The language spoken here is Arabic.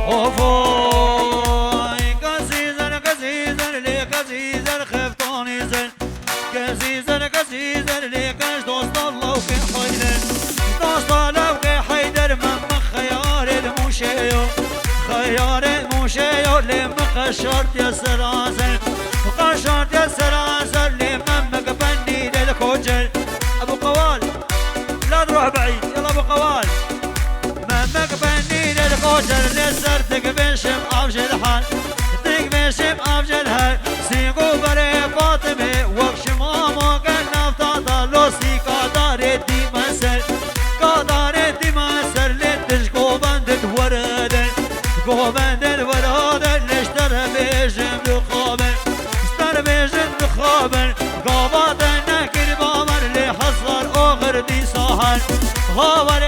اوفوي قزيزا قزيزا لي قزيزا خفتوني زين قزيزا قزيزا لي قاش دوست الله وكي حيدر دوست الله وكي حيدر من خيار الموشيو خيار الموشيو لي مقشرت يا سرازل قشرت يا سرازل لي من مقبني للكوجل ابو قوال لا تروح بعيد يلا ابو قوال مامك بني للقوجل لسر تقبشم افجل حال تقبشم افجل حال سيقو بري فاطمه وقش ماما قلنا بتعطى لوسي قدار دي مسر قدار دي مسر لتشقو بندت ورد قو بندت ورد لشتر بيجم دخابن اشتر بيجم دخابن قابض نكر بامر لحصر اغر دي ساحل غابر